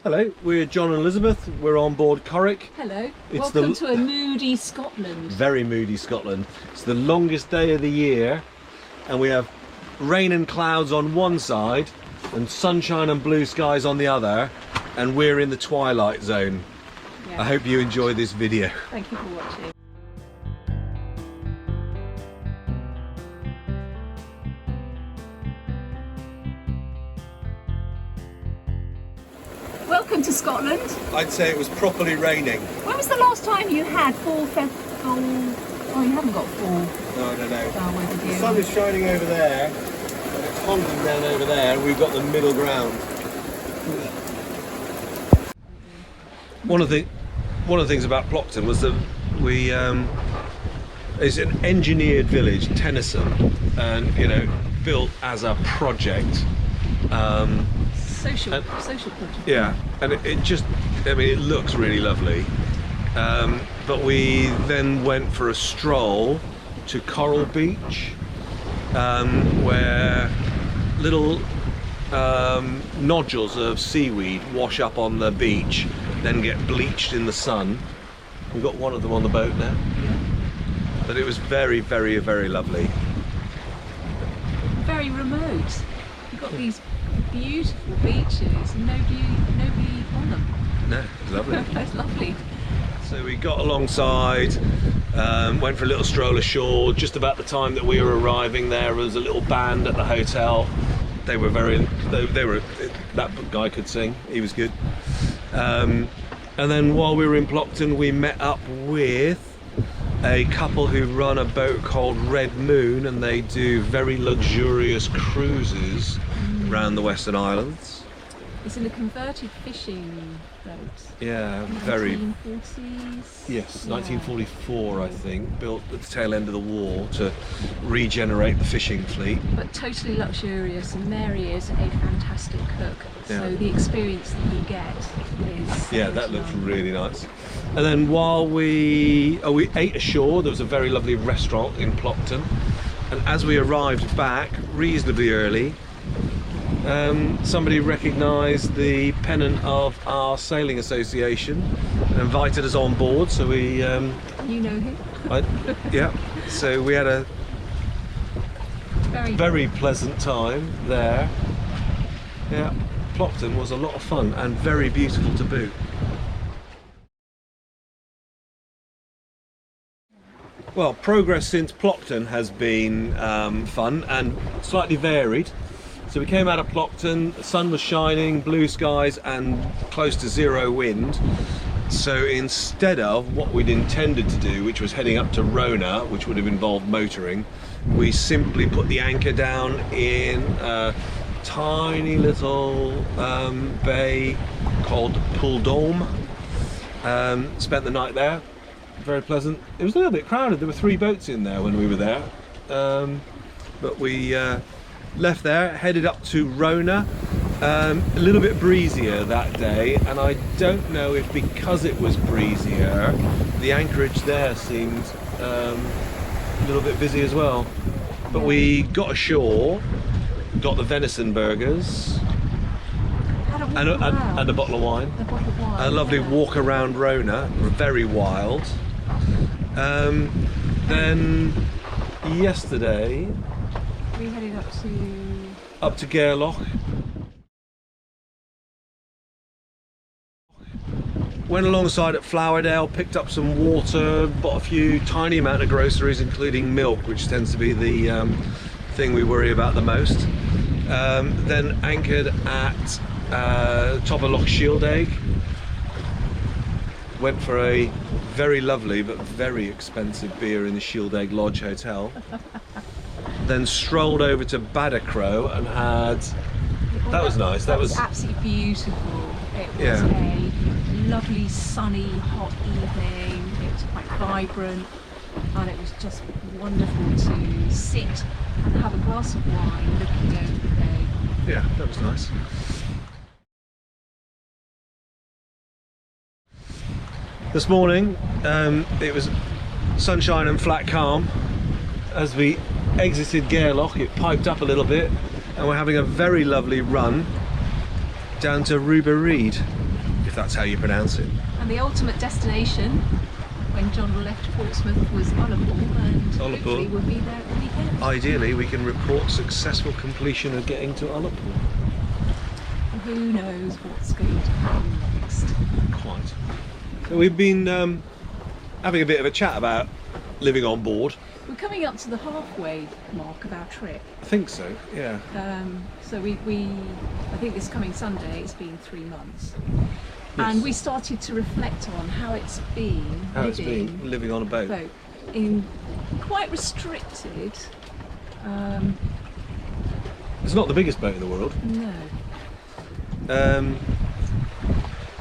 Hello, we're John and Elizabeth. We're on board Corrick. Hello. Welcome to a moody Scotland. Very moody Scotland. It's the longest day of the year, and we have rain and clouds on one side and sunshine and blue skies on the other, and we're in the twilight zone. Yeah. I hope you enjoy this video. Thank you for watching. Welcome to Scotland. I'd say it was properly raining. When was the last time you had fall? Oh, you haven't got fall. No, I don't know. Oh, where did The you? sun is shining over there, and it's honking down over there, and we've got the middle ground. One of the things about Plockton was that we it's an engineered village, Tennyson, and built as a project. Social project. Yeah, and it looks really lovely. But we then went for a stroll to Coral Beach, where little nodules of seaweed wash up on the beach, then get bleached in the sun. We've got one of them on the boat now. But it was very, very, very lovely. Very remote. You've got these beautiful beaches and nobody on them. No, it's lovely. It's lovely. So we got alongside, went for a little stroll ashore. Just about the time that we were arriving, there was a little band at the hotel. They were that guy could sing. He was good. And then while we were in Plockton, we met up with a couple who run a boat called Red Moon, and they do very luxurious cruises around the Western Islands. It's in a converted fishing boat. Yeah, very. 1940s. Yes, Yeah. 1944, I think, built at the tail end of the war to regenerate the fishing fleet. But totally luxurious, and Mary is a fantastic cook. Yeah. So the experience that you get is... Yeah, that looks really nice. And then while we ate ashore, there was a very lovely restaurant in Plockton. And as we arrived back reasonably early, somebody recognised the pennant of our sailing association and invited us on board. So we, You know him? yeah. So we had a Very very pleasant time there. Yeah, Plockton was a lot of fun and very beautiful to boot. Well, progress since Plockton has been fun and slightly varied. So we came out of Plockton, the sun was shining, blue skies and close to zero wind. So instead of what we'd intended to do, which was heading up to Rona, which would have involved motoring, we simply put the anchor down in a tiny little bay called Flowerdale. Spent the night there. Very pleasant. It was a little bit crowded. There were 3 boats in there when we were there, but we left there, headed up to Rona. A little bit breezier that day, and I don't know if because it was breezier, the anchorage there seemed a little bit busy as well. But we got ashore, got the venison burgers, and a bottle of wine. A lovely walk around Rona, very wild. Then yesterday We headed up to Gairloch. Went alongside at Flowerdale, picked up some water, bought a few tiny amount of groceries, including milk, which tends to be the thing we worry about the most. Then anchored at top of Loch Sheildaig. Went for a very lovely but very expensive beer in the Sheildaig Lodge Hotel. Then strolled over to Badachro and had... That was nice. That was absolutely beautiful. It was Yeah. a lovely, sunny, hot evening. It was quite vibrant, and it was just wonderful to sit and have a glass of wine looking over the bay. Yeah, that was nice. This morning, it was sunshine and flat calm. As we exited Gairloch, it piped up a little bit, and we're having a very lovely run down to Ruba Reed. if that's how you pronounce it. And the ultimate destination when John left Portsmouth was Ullapool, and hopefully we'll be there at the weekend. Ideally, we can report successful completion of getting to Ullapool. Who knows what's going to happen next? Quite. So we've been having a bit of a chat about living on board. We're coming up to the halfway mark of our trip. I think so, yeah. So we I think this coming Sunday it's been 3 months. Yes. And we started to reflect on how it's been living on a boat. In quite restricted. It's not the biggest boat in the world. No.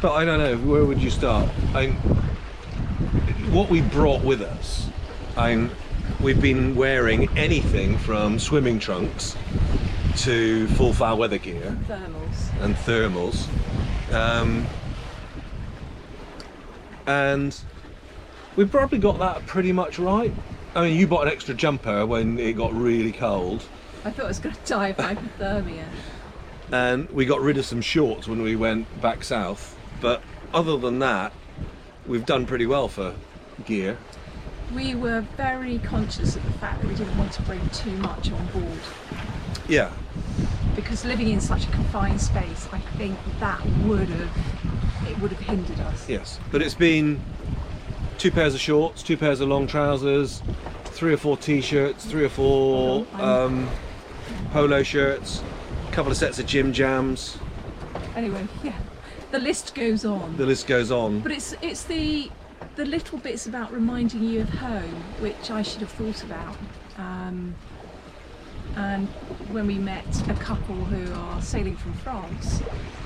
But I don't know, where would you start? What we brought with us, we've been wearing anything from swimming trunks to full foul weather gear and thermals. And we probably got that pretty much right. I mean, you bought an extra jumper when it got really cold. I thought I was going to die of hypothermia. And we got rid of some shorts when we went back south. But other than that, we've done pretty well for gear. We were very conscious of the fact that we didn't want to bring too much on board. Yeah. Because living in such a confined space, I think that would have hindered us. Yes, but it's been 2 pairs of shorts, 2 pairs of long trousers, 3 or 4 t-shirts, 3 or 4 polo shirts, a couple of sets of gym jams. Anyway, yeah, the list goes on. The list goes on. But it's the little bits about reminding you of home, which I should have thought about. And when we met a couple who are sailing from France.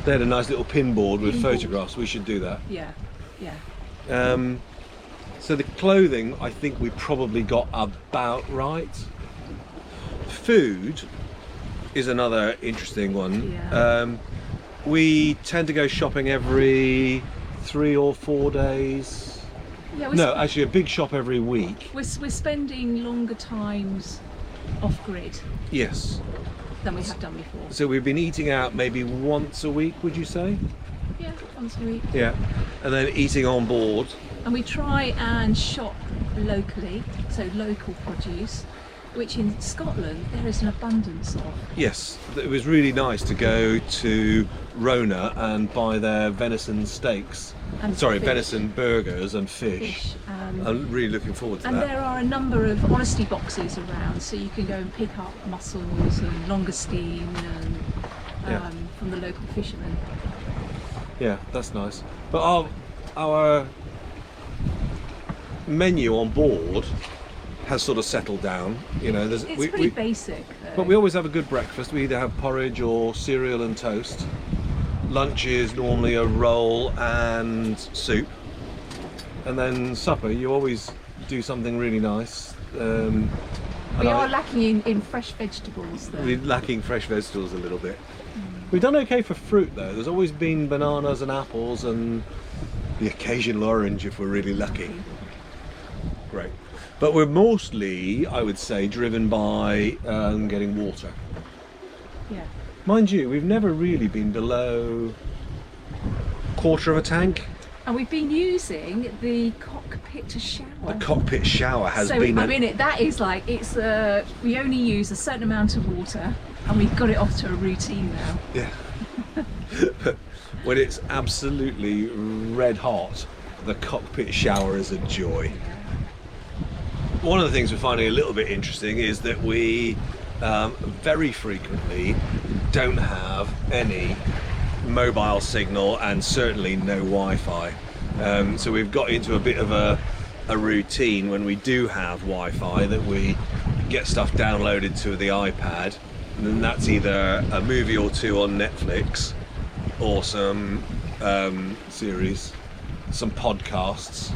They had a nice little pinboard with photographs. We should do that. Yeah. So the clothing, I think we probably got about right. Food is another interesting one. Yeah. We tend to go shopping every 3 or 4 days. Yeah, actually a big shop every week. We're spending longer times off-grid. Yes. Than we have done before. So we've been eating out maybe once a week, would you say? Yeah, once a week. Yeah. And then eating on board. And we try and shop locally, so local produce, which in Scotland there is an abundance of. Yes, it was really nice to go to Rona and buy their venison steaks. Venison burgers and fish. I'm really looking forward to that. And there are a number of honesty boxes around, so you can go and pick up mussels and longestine and from the local fishermen. Yeah, that's nice. But our menu on board has sort of settled down. You know, it's pretty basic. But we always have a good breakfast. We either have porridge or cereal and toast. Lunch is normally a roll and soup, and then supper you always do something really nice. We are lacking in fresh vegetables though. We're lacking fresh vegetables a little bit. We've done okay for fruit though. There's always been bananas and apples and the occasional orange if we're really lucky. Great. But we're mostly, I would say, driven by getting water. Yeah. Mind you, we've never really been below a quarter of a tank. And we've been using the cockpit shower. The cockpit shower has been... that is like, we only use a certain amount of water and we've got it off to a routine now. Yeah. But when it's absolutely red hot, the cockpit shower is a joy. One of the things we're finding a little bit interesting is that we very frequently don't have any mobile signal and certainly no Wi-Fi. So we've got into a bit of a routine when we do have Wi-Fi that we get stuff downloaded to the iPad, and then that's either a movie or 2 on Netflix or some series, some podcasts,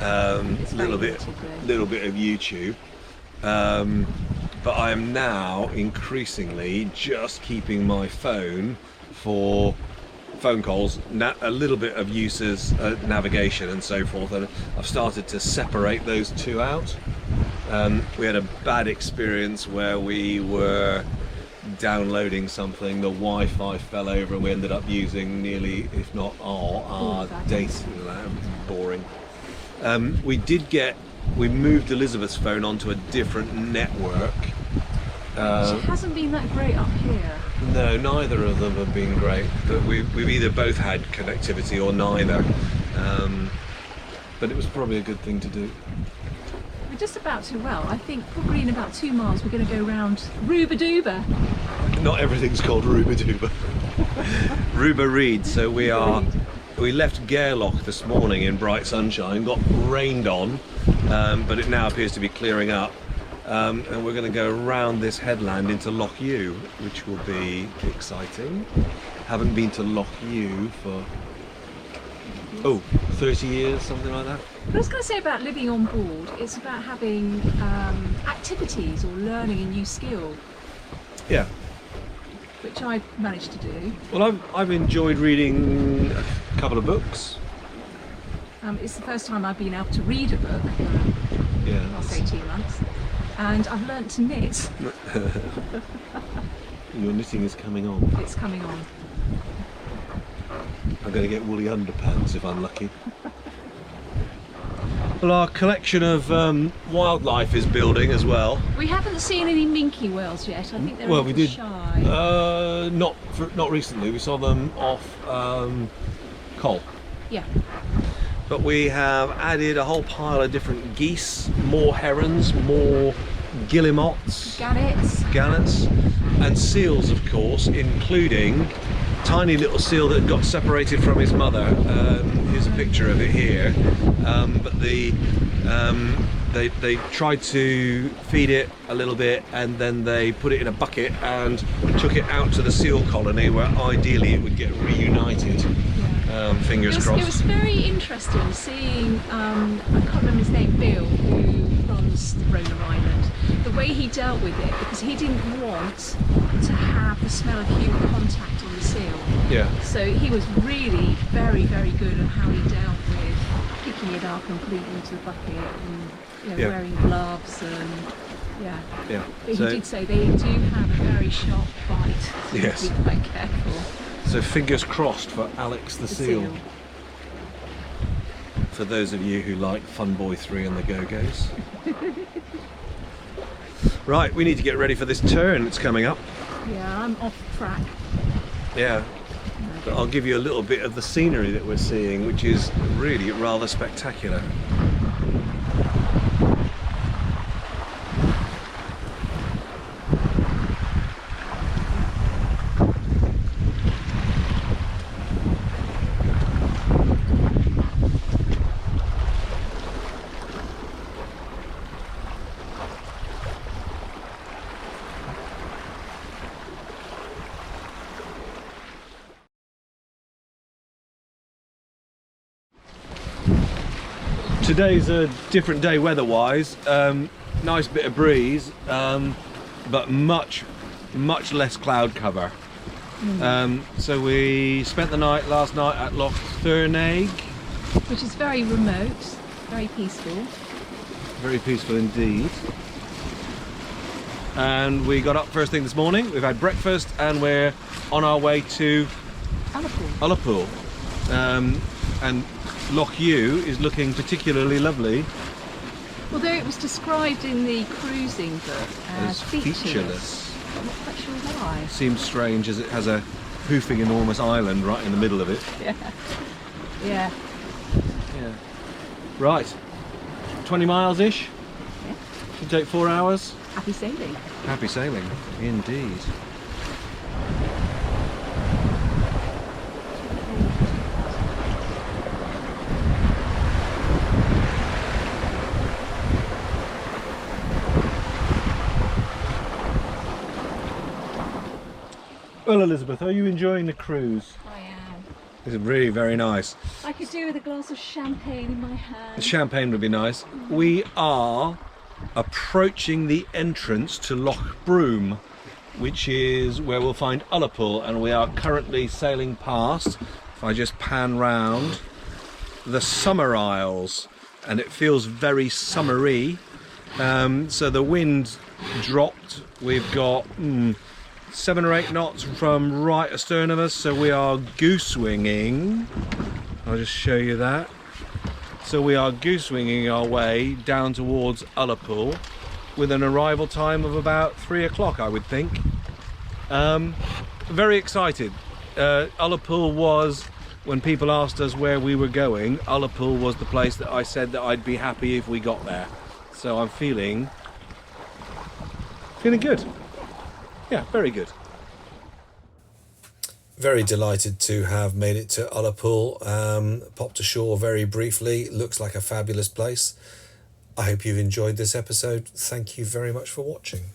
a little bit of YouTube. But I am now increasingly just keeping my phone for phone calls, a little bit of uses, navigation and so forth, and I've started to separate those 2 out. We had a bad experience where we were downloading something, the Wi-Fi fell over and we ended up using nearly, if not all, our data. Boring. We moved Elizabeth's phone onto a different network. It hasn't been that great up here. No, neither of them have been great. But we've either both had connectivity or neither. But it was probably a good thing to do. We're just about to, I think probably in about 2 miles we're going to go round Rooba-dooba. Not everything's called Rooba-dooba. Rooba Reed. So we left Gairloch this morning in bright sunshine, got rained on, but it now appears to be clearing up. And we're going to go around this headland into Loch, which will be exciting. Haven't been to Loch for 30 years, something like that. What I was going to say about living on board, it's about having activities or learning a new skill. Yeah. Which I've managed to do. Well, I've enjoyed reading a couple of books. It's the first time I've been able to read a book for the last 18 months. And I've learnt to knit. Your knitting is coming on. It's coming on. I'm going to get woolly underpants if I'm lucky. Well, our collection of wildlife is building as well. We haven't seen any minke whales yet. I think they're a little shy. Not recently. We saw them off Col. Yeah. But we have added a whole pile of different geese, more herons, more guillemots, gannets, and seals, of course, including tiny little seal that got separated from his mother. Here's a picture of it here. But they tried to feed it a little bit, and then they put it in a bucket and took it out to the seal colony, where ideally it would get reunited. Fingers crossed. It was very interesting seeing, I can't remember his name, Bill, who runs the Rona Island, the way he dealt with it, because he didn't want to have the smell of human contact on the seal. Yeah. So he was really very, very good at how he dealt with picking it up and putting it into the bucket and wearing gloves and But he did say they do have a very sharp bite. So yes. be quite careful. So fingers crossed for Alex the seal. For those of you who like Fun Boy 3 and the Go-Go's. Right, we need to get ready for this turn that's coming up. Yeah, I'm off track. Yeah, but I'll give you a little bit of the scenery that we're seeing, which is really rather spectacular. Today's a different day weather-wise. Nice bit of breeze, but much less cloud cover. So we spent the night last night at Loch Thurnaig, which is very remote, very peaceful. Very peaceful indeed. And we got up first thing this morning. We've had breakfast and we're on our way to Ullapool. And Loch is looking particularly lovely. Although it was described in the cruising book as featureless. I'm not quite sure why. Seems strange as it has a poofing enormous island right in the middle of it. Yeah. Right. 20 miles-ish? Yeah. Should take 4 hours. Happy sailing. Happy sailing, indeed. Well, Elizabeth, are you enjoying the cruise? I am. It's really very nice. I could do with a glass of champagne in my hand. Champagne would be nice. We are approaching the entrance to Loch Broom, which is where we'll find Ullapool, and we are currently sailing past, if I just pan round, the Summer Isles, and it feels very summery. So the wind dropped. We've got 7 or 8 knots from right astern of us, so we are goose winging. I'll just show you that. So we are goose winging our way down towards Ullapool with an arrival time of about 3 o'clock, I would think. Very excited. Ullapool was, when people asked us where we were going, Ullapool was the place that I said that I'd be happy if we got there. So I'm feeling good. Yeah, very good. Very delighted to have made it to Ullapool. Popped ashore very briefly. Looks like a fabulous place. I hope you've enjoyed this episode. Thank you very much for watching.